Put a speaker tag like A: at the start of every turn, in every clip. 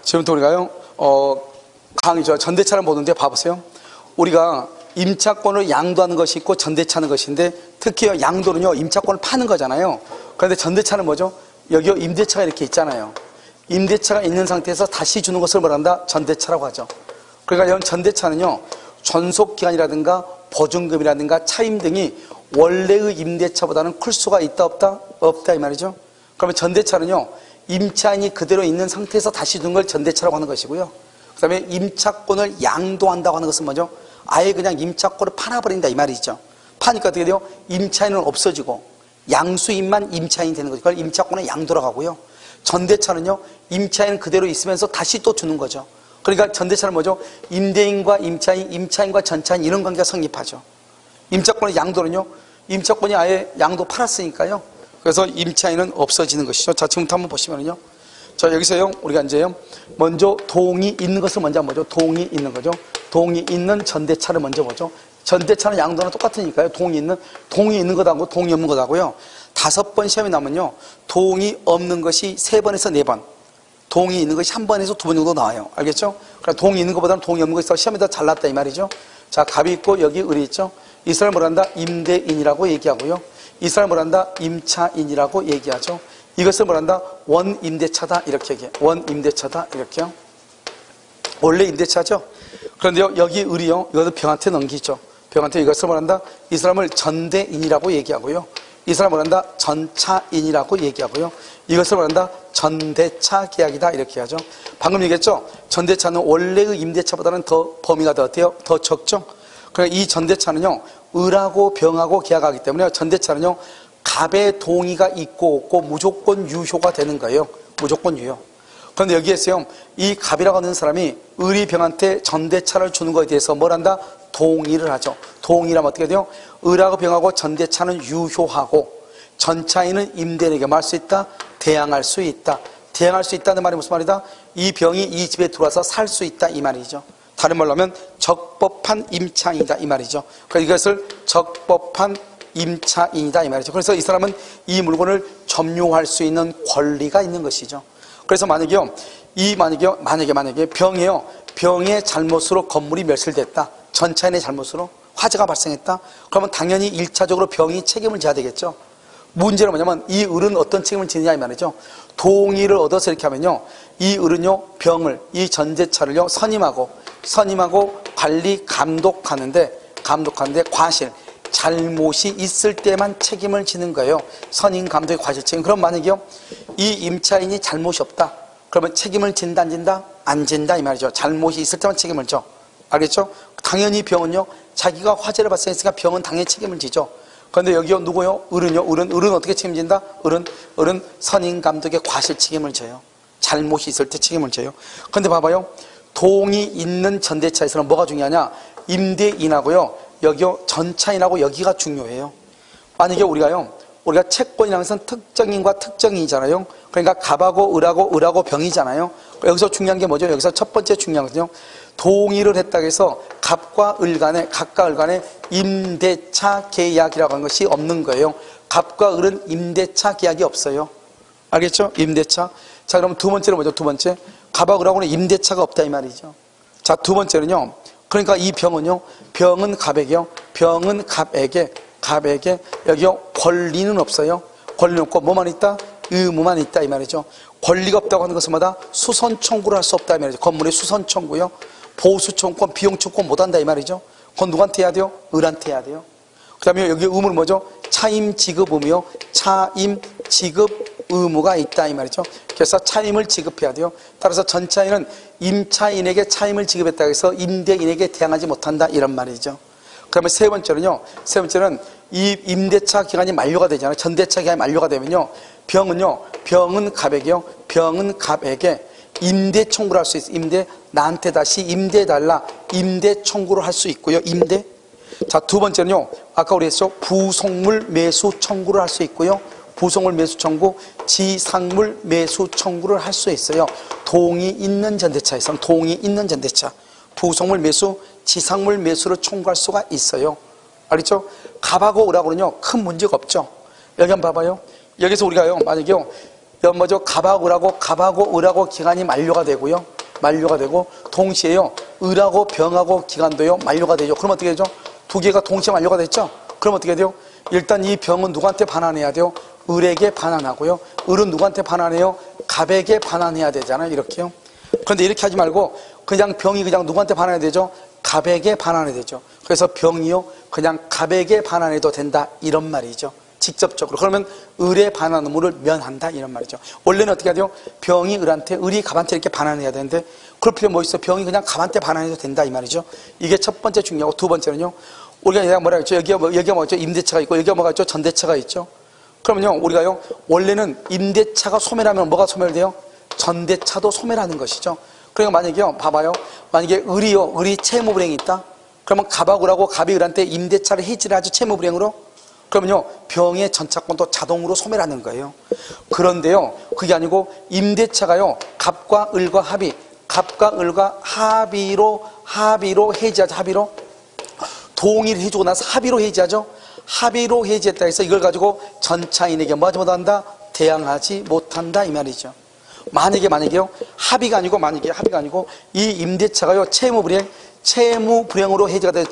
A: 지금부터 우리가요, 전대차를 보는데 봐보세요. 우리가 임차권을 양도하는 것이 있고 전대차는 것인데, 특히 양도는요, 임차권을 파는 거잖아요. 그런데 전대차는 뭐죠? 여기 임대차가 이렇게 있잖아요. 임대차가 있는 상태에서 다시 주는 것을 뭐란다? 전대차라고 하죠. 그러니까 이런 전대차는요, 존속기간이라든가 보증금이라든가 차임 등이 원래의 임대차보다는 클 수가 있다 없다? 없다 이 말이죠. 그러면 전대차는요, 임차인이 그대로 있는 상태에서 다시 주는 걸 전대차라고 하는 것이고요. 그 다음에 임차권을 양도한다고 하는 것은 뭐죠? 아예 그냥 임차권을 팔아버린다 이 말이죠. 파니까 어떻게 돼요? 임차인은 없어지고 양수인만 임차인이 되는 거죠. 그걸 임차권의 양도라고 하고요. 전대차는요, 임차인은 그대로 있으면서 다시 또 주는 거죠. 그러니까 전대차는 뭐죠? 임대인과 임차인, 임차인과 전차인 이런 관계가 성립하죠. 임차권의 양도는요, 임차권이 아예 양도 팔았으니까요. 그래서 임차인은 없어지는 것이죠. 자, 지금부터 한번 보시면요. 자, 여기서요, 우리가 이제요, 먼저 동이 있는 것을 먼저 보죠. 동이 있는 거죠. 동이 있는 전대차를 먼저 보죠. 전대차는 양도는 똑같으니까요. 동이 있는 것하고 동이 없는 것하고요. 5번 시험이 나면요, 동이 없는 것이 3번에서 4번. 동이 있는 것이 1번에서 2번 정도 나와요. 알겠죠? 그러니까 동이 있는 것보다는 동이 없는 것이 더 시험에 더 잘 났다 이 말이죠. 자, 갑이 있고 여기 을이 있죠. 이 사람을 뭐란다? 임대인이라고 얘기하고요. 이 사람을 뭐란다? 임차인이라고 얘기하죠. 이것을 뭐란다? 원임대차다 이렇게 얘기해요. 원임대차다 이렇게요. 원래 임대차죠. 그런데요, 여기 을이요, 이것을 병한테 넘기죠. 병한테 이것을 뭐란다? 이 사람을 전대인이라고 얘기하고요. 이 사람을 뭐란다? 전차인이라고 얘기하고요. 이것을 뭐란다? 전대차 계약이다 이렇게 하죠. 방금 얘기했죠? 전대차는 원래의 임대차보다는 더 범위가 더 어때요? 더 적죠? 그러니까 이 전대차는요, 을하고 병하고 계약하기 때문에 전대차는요, 갑의 동의가 있고 없고 무조건 유효가 되는 거예요. 무조건 유효. 그런데 여기에서요, 이 갑이라고 하는 사람이 을이 병한테 전대차를 주는 것에 대해서 뭘 한다? 동의를 하죠. 동의라면 어떻게 돼요? 을하고 병하고 전대차는 유효하고 전차인은 임대인에게 말 수 있다? 대항할 수 있다. 대항할 수 있다는 말이 무슨 말이다? 이 병이 이 집에 들어와서 살 수 있다 이 말이죠. 다른 말로 하면 적법한 임차인이다 이 말이죠. 그래서 이것을 적법한 임차인이다 이 말이죠. 그래서 이 사람은 이 물건을 점유할 수 있는 권리가 있는 것이죠. 그래서 만약에 병이요, 병의 잘못으로 건물이 멸실됐다. 전차인의 잘못으로 화재가 발생했다. 그러면 당연히 1차적으로 병이 책임을 져야 되겠죠. 문제는 뭐냐면 이 을은 어떤 책임을 지느냐 이 말이죠. 동의를 얻어서 이렇게 하면요, 이 을은요, 병을, 이 전대차를요, 선임하고 관리 감독하는데 과실, 잘못이 있을 때만 책임을 지는 거예요. 선임 감독의 과실 책임. 그럼 만약에요, 이 임차인이 잘못이 없다. 그러면 책임을 진다 안 진다? 안 진다 이 말이죠. 잘못이 있을 때만 책임을 져. 알겠죠? 당연히 병은요, 자기가 화재를 발생했으니까 병은 당연히 책임을 지죠. 그런데 여기요, 누구요? 을은 어떻게 책임진다? 을은 선임 감독의 과실 책임을 져요. 잘못이 있을 때 책임을 져요. 그런데 봐봐요. 동이 있는 전대차에서는 뭐가 중요하냐? 임대인하고요, 여기요, 전차인하고 여기가 중요해요. 만약에 우리가 채권이라는 것은 특정인과 특정인이잖아요. 그러니까 갑하고 을하고 병이잖아요. 여기서 중요한 게 뭐죠? 여기서 첫 번째 중요한 것은요, 동의를 했다고 해서 갑과 을 간에 임대차 계약이라고 하는 것이 없는 거예요. 갑과 을은 임대차 계약이 없어요. 알겠죠? 임대차. 자, 그럼 두 번째는 뭐죠? 두 번째, 갑하고 을하고는 임대차가 없다 이 말이죠. 자, 두 번째는요, 그러니까 이 병은 갑에게 여기요, 권리는 없어요. 권리는 없고 뭐만 있다? 의무만 있다 이 말이죠. 권리가 없다고 하는 것은 뭐다? 수선 청구를 할 수 없다 이 말이죠. 건물의 수선 청구요, 보수 청구권, 비용 청구권 못한다 이 말이죠. 그건 누구한테 해야 돼요? 을한테 해야 돼요. 그 다음에 여기 의무는 뭐죠? 차임 지급 의무요, 차임 지급 의무가 있다 이 말이죠. 그래서 차임을 지급해야 돼요. 따라서 전차인은 임차인에게 차임을 지급했다고 해서 임대인에게 대항하지 못한다 이런 말이죠. 그다음에 세 번째는 이 임대차 기간이 만료가 되잖아요. 전대차 기간이 만료가 되면요, 병은 갑에게 임대 청구를 할 수 있어요. 나한테 다시 임대해달라, 임대 청구를 할 수 있고요. 임대. 자, 두 번째는요, 아까 우리 했죠, 부속물 매수 청구를 할 수 있고요. 부속물 매수 청구, 지상물 매수 청구를 할 수 있어요. 동의 있는 전대차에서는 부속물 매수, 지상물 매수를 청구할 수가 있어요. 알겠죠? 갑하고 을하고는요, 큰 문제가 없죠. 여기 한번 봐봐요. 여기서 우리가요, 만약에요, 뭐죠? 갑하고 을하고 기간이 만료가 되고요. 만료가 되고, 동시에요. 을하고 병하고 기간도요. 만료가 되죠. 그럼 어떻게 되죠? 두 개가 동시에 만료가 됐죠? 그럼 어떻게 돼요? 일단 이 병은 누구한테 반환해야 돼요? 을에게 반환하고요. 을은 누구한테 반환해요? 갑에게 반환해야 되잖아요. 이렇게요. 그런데 이렇게 하지 말고 그냥 병이 그냥 누구한테 반환해야 되죠? 갑에게 반환해야 되죠. 그래서 병이요. 그냥 갑에게 반환해도 된다. 이런 말이죠. 직접적으로. 그러면 을의 반환 의무를 면한다. 이런 말이죠. 원래는 어떻게 해야 돼요? 병이 을한테, 을이 갑한테 이렇게 반환해야 되는데 그럴 필요 뭐 있어? 병이 그냥 갑한테 반환해도 된다. 이 말이죠. 이게 첫 번째 중요하고 두 번째는요. 우리가 뭐라 했죠? 여기가 뭐죠? 임대차가 있고 여기가 뭐가 있죠? 전대차가 있죠. 그러면요. 우리가요. 원래는 임대차가 소멸하면 뭐가 소멸돼요? 전대차도 소멸하는 것이죠. 그러니까 만약에요. 봐봐요. 만약에 을이 채무불행이 있다. 그러면 갑하고 을하고 갑이 을한테 임대차를 해지를 하죠. 채무불행으로. 그러면요. 병의 전차권도 자동으로 소멸하는 거예요. 그런데요. 그게 아니고 임대차가요. 갑과 을과 합의로 해지하죠. 합의로. 동의를 해주고 나서 합의로 해지하죠. 합의로 해지했다 해서 이걸 가지고 전차인에게 뭐 하지 못한다? 대항하지 못한다. 이 말이죠. 만약에요. 합의가 아니고 이 임대차가요. 채무불행으로 해지가 돼요.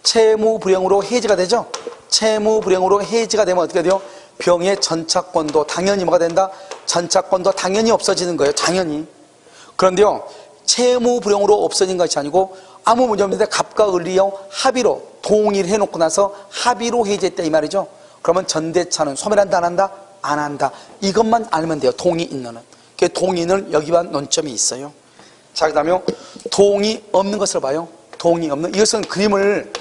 A: 채무불행으로 해지가 되죠. 채무불행으로 해지가 되면 어떻게 돼요? 병의 전차권도 당연히 뭐가 된다? 전차권도 당연히 없어지는 거예요. 당연히. 그런데요. 채무불행으로 없어진 것이 아니고 아무 문제 없는데 갑과 을이요. 합의로 동의를 해놓고 나서 합의로 해지했다 이 말이죠. 그러면 전대차는 소멸한다 안 한다? 안 한다. 이것만 알면 돼요. 동의 있는. 그 동의는 여기만 논점이 있어요. 자, 그 다음에 동의 없는 것을 봐요. 동의 없는. 이것은 그림을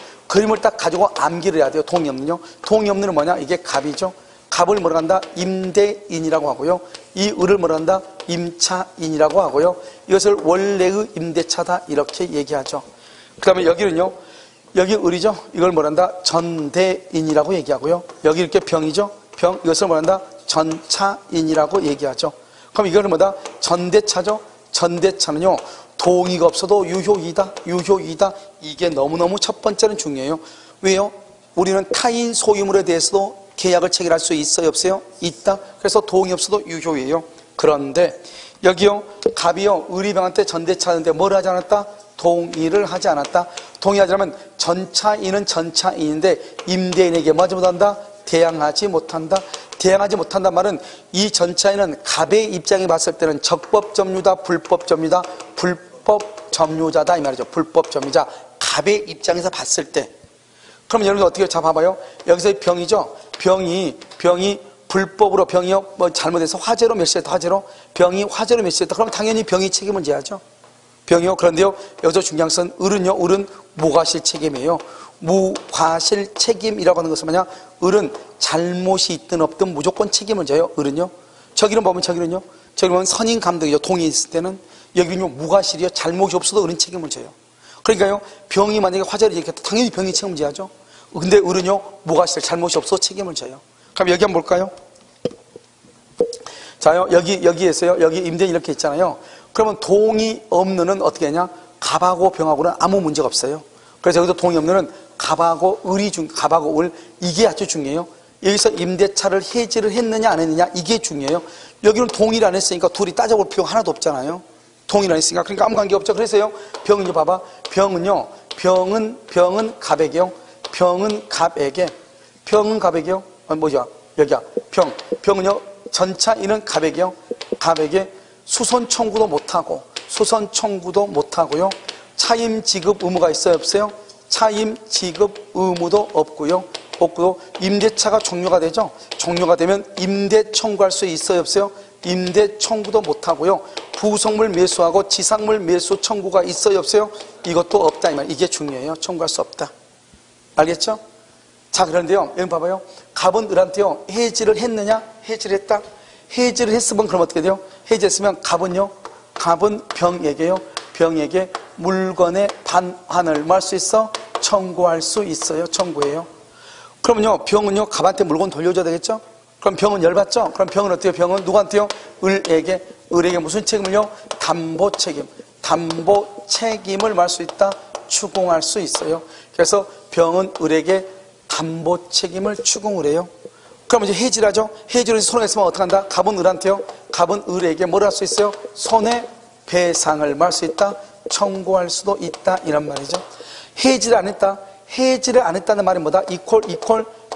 A: 딱 가지고 암기를 해야 돼요. 동의 없는요. 동의 없는은 뭐냐? 이게 갑이죠. 갑을 뭐라 한다? 임대인이라고 하고요. 이 을을 뭐라 한다? 임차인이라고 하고요. 이것을 원래의 임대차다 이렇게 얘기하죠. 그 다음에 여기는요. 여기 을이죠. 이걸 뭐라 한다? 전대인이라고 얘기하고요. 여기 이렇게 병이죠. 병. 이것을 뭐라 한다? 전차인이라고 얘기하죠. 그럼 이거는 뭐다? 전대차죠. 전대차는요. 동의가 없어도 유효이다. 이게 너무너무 첫 번째는 중요해요. 왜요? 우리는 타인 소유물에 대해서도 계약을 체결할 수 있어요? 없어요? 있다. 그래서 동의 없어도 유효예요. 그런데 여기요. 갑이요. 을이병한테 전대차하는데 뭘 하지 않았다? 동의를 하지 않았다. 동의하지 않으면 전차인은 전차인인데 임대인에게 뭐 하지 못한다? 대항하지 못한다. 대항하지 못한단 말은 이 전차인은 갑의 입장에 봤을 때는 적법 점유다, 불법 점유다, 불법 점유자다 이 말이죠. 불법 점유자. 갑의 입장에서 봤을 때. 그럼 여러분들 어떻게 잡아봐요? 여기서 병이죠. 병이 불법으로 병이요 뭐 잘못해서 화재로 멸시했다. 병이 화재로 멸시했다. 그럼 당연히 병이 책임을 져야죠. 병이요. 그런데요. 여기서 중요한 것은 을은 무과실 책임이에요. 무과실 책임이라고 하는 것은 뭐냐? 을은 잘못이 있든 없든 무조건 책임을 져요. 을은요. 저기는 보면 선임 감독이죠. 동의 있을 때는. 여기는요. 무과실이요. 잘못이 없어도 을은 책임을 져요. 그러니까요. 병이 만약에 화재를 일으켰다. 당연히 병이 책임을 져야죠. 근데 을은요. 무과실 잘못이 없어도 책임을 져요. 그럼 여기 한번 볼까요? 자요. 여기에서요. 여기 임대인 이렇게 있잖아요. 그러면 동의 없는은 어떻게 하냐? 갑하고 병하고는 아무 문제가 없어요. 그래서 여기서 동의 없는은 갑하고 을 이게 아주 중요해요. 여기서 임대차를 해지를 했느냐 안 했느냐 이게 중요해요. 여기는 동의를 안 했으니까 둘이 따져볼 필요가 하나도 없잖아요. 동의를 안 했으니까. 그러니까 아무 관계 없죠. 그래서요. 병은요. 봐봐. 병은 갑에게요. 병은 갑에게요. 여기야. 병은요. 전차인은 갑에게요. 갑에게 수선 청구도 못하고요. 차임 지급 의무가 있어요? 없어요? 차임 지급 의무도 없고요. 임대차가 종료가 되죠? 종료가 되면 임대 청구할 수 있어요? 없어요? 임대 청구도 못하고요. 부속물 매수하고 지상물 매수 청구가 있어요? 없어요? 이것도 없다 이 말. 이게 중요해요. 청구할 수 없다. 알겠죠? 자, 그런데요. 여기 봐봐요. 갑은 을한테요. 해지를 했느냐? 해지를 했다. 해지를 했으면 그럼 어떻게 돼요? 해지했으면 갑은 병에게 물건의 반환을 뭐 할 수 있어? 청구할 수 있어요. 청구해요. 그러면요. 병은요. 갑한테 물건 돌려줘야 되겠죠? 그럼 병은 열받죠? 그럼 병은 어때요? 병은 누구한테요? 을에게 무슨 책임을요? 담보 책임을 뭐 할 수 있다? 추궁할 수 있어요. 그래서 병은 을에게 담보 책임을 추궁을 해요. 그러면 이제 해지라죠. 해지로 손해가 있으면 어떡한다? 갑은 을한테요. 갑은 을에게 뭘 할 수 있어요? 손해배상을 말 수 있다. 청구할 수도 있다. 이란 말이죠. 해지를 안 했다. 해지를 안 했다는 말이 뭐다? 이퀄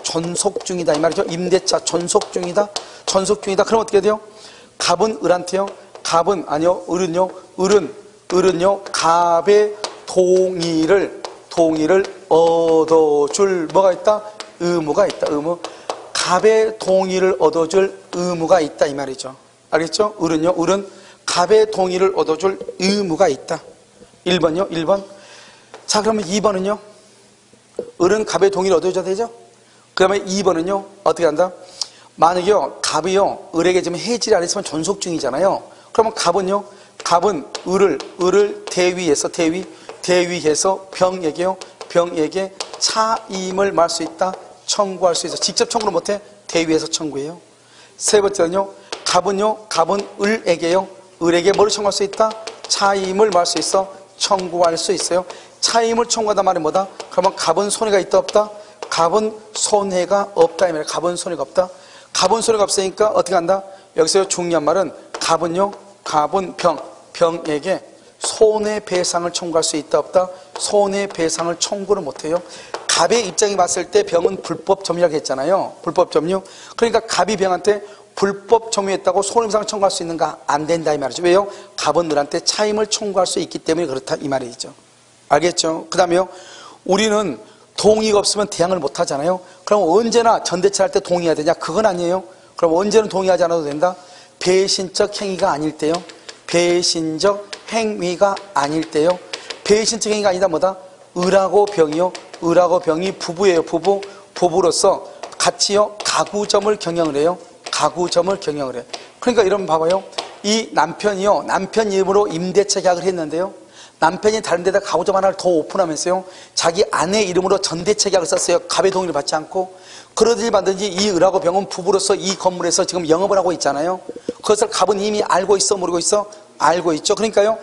A: 존속 중이다. 이 말이죠. 임대차 존속 중이다. 존속 중이다. 그럼 어떻게 돼요? 갑은 을한테요. 갑은 아니요. 을은요. 갑의 동의를 얻어줄 뭐가 있다? 의무가 있다. 의무. 갑의 동의를 얻어줄 의무가 있다. 이 말이죠. 알겠죠? 을은 갑의 동의를 얻어줄 의무가 있다. 1번요. 1번. 자, 그러면 2번은요. 을은 갑의 동의를 얻어줘야 되죠? 그러면 2번은요. 어떻게 한다? 만약에요. 갑이요. 을에게 지금 해지를 안 했으면 존속 중이잖아요. 그러면 갑은 을을 대위해서 병에게 차임을 말 수 있다. 청구할 수 있어. 직접 청구를 못해. 대위해서 청구해요. 세 번째는요. 갑은 을에게 뭐를 청구할 수 있다? 차임을 말 수 있어. 청구할 수 있어요. 차임을 청구하다 말이 뭐다? 그러면 갑은 손해가 있다 없다? 갑은 손해가 없다. 이 말이야. 갑은 손해가 없다. 갑은 손해가 없으니까 어떻게 한다? 여기서 중요한 말은 갑은 병에게 손해배상을 청구할 수 있다 없다? 손해배상을 청구를 못해요. 갑의 입장에 봤을 때 병은 불법 점유라고 했잖아요. 불법 점유. 그러니까 갑이 병한테 불법 점유했다고 손해배상을 청구할 수 있는가? 안 된다 이 말이죠. 왜요? 갑은 을한테 차임을 청구할 수 있기 때문에 그렇다 이 말이죠. 알겠죠? 그 다음에요. 우리는 동의가 없으면 대항을 못 하잖아요. 그럼 언제나 전대차 할 때 동의해야 되냐? 그건 아니에요. 그럼 언제는 동의하지 않아도 된다? 배신적 행위가 아닐 때요. 배신적 행위가 아닐 때요. 배신적 행위가 아니다 뭐다? 을하고 병이 부부예요. 부부로서 같이요. 가구점을 경영을 해요. 가구점을 경영을 해요. 그러니까 이러면 봐봐요. 이 남편 이름으로 임대차 계약을 했는데요. 남편이 다른 데다 가구점 하나를 더 오픈하면서요. 자기 아내 이름으로 전대차 계약을 썼어요. 갑의 동의를 받지 않고. 그러든지 말든지 이 을하고 병은 부부로서 이 건물에서 지금 영업을 하고 있잖아요. 그것을 갑은 이미 알고 있어 모르고 있어? 알고 있죠. 그러니까요.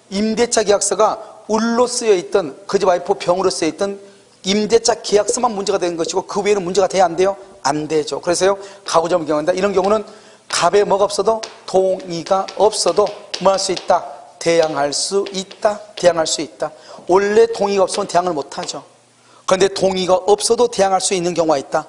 A: 임대차 계약서가 을로 쓰여 있던 그 집 와이프 병으로 쓰여 있던 임대차 계약서만 문제가 되는 것이고 그 외에는 문제가 돼야 안 돼요? 안 되죠. 그래서요. 가구점을 경영한다. 이런 경우는 갑에 뭐가 없어도 동의가 없어도 뭐 할 수 있다? 대항할 수 있다. 대항할 수 있다. 원래 동의가 없으면 대항을 못하죠. 그런데 동의가 없어도 대항할 수 있는 경우가 있다.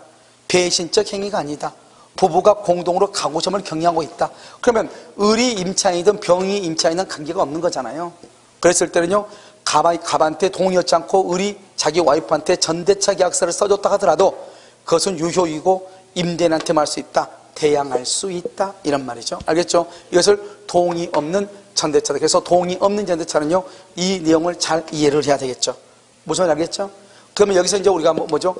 A: 배신적 행위가 아니다. 부부가 공동으로 가구점을 경영하고 있다. 그러면 을이 임차인이든 병이 임차인은 관계가 없는 거잖아요. 그랬을 때는요. 갑한테 동의하지 않고 을이 자기 와이프한테 전대차 계약서를 써줬다 하더라도 그것은 유효이고 임대인한테 말 수 있다. 대항할 수 있다. 이런 말이죠. 알겠죠? 이것을 동의 없는 전대차다. 그래서 동의 없는 전대차는요. 이 내용을 잘 이해를 해야 되겠죠. 무슨 말인지 알겠죠? 그러면 여기서 이제 우리가 뭐죠?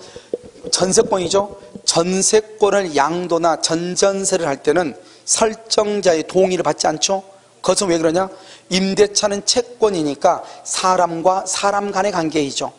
A: 전세권이죠. 전세권을 양도나 전전세를 할 때는 설정자의 동의를 받지 않죠. 그것은 왜 그러냐? 임대차는 채권이니까 사람과 사람 간의 관계이죠.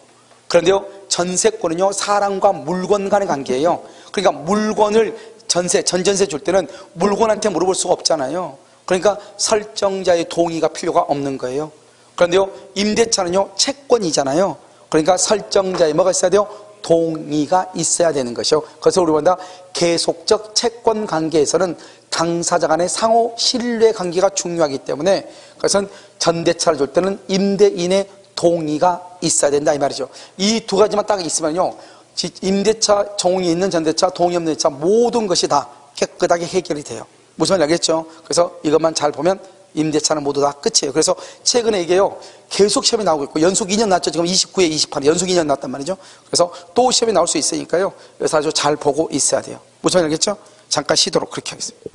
A: 그런데요. 전세권은요. 사람과 물건 간의 관계예요. 그러니까 물건을 전전세 줄 때는 물건한테 물어볼 수가 없잖아요. 그러니까 설정자의 동의가 필요가 없는 거예요. 그런데요. 임대차는요. 채권이잖아요. 그러니까 설정자의 뭐가 있어야 돼요? 동의가 있어야 되는 것이요. 그래서 우리 본다 계속적 채권 관계에서는 당사자 간의 상호 신뢰 관계가 중요하기 때문에 그것은 전대차를 줄 때는 임대인의 동의가 있어야 된다 이 말이죠. 이 두 가지만 딱 있으면요. 임대차 동의 있는 전대차, 동의 없는 전대차 모든 것이 다 깨끗하게 해결이 돼요. 무슨 말인지 알겠죠? 그래서 이것만 잘 보면 임대차는 모두 다 끝이에요. 그래서 최근에 이게요. 계속 시험이 나오고 있고 연속 2년 났죠. 지금 29에 28에 연속 2년 났단 말이죠. 그래서 또 시험이 나올 수 있으니까요. 그래서 아주 잘 보고 있어야 돼요. 무슨 말인지 알겠죠? 잠깐 쉬도록 그렇게 하겠습니다.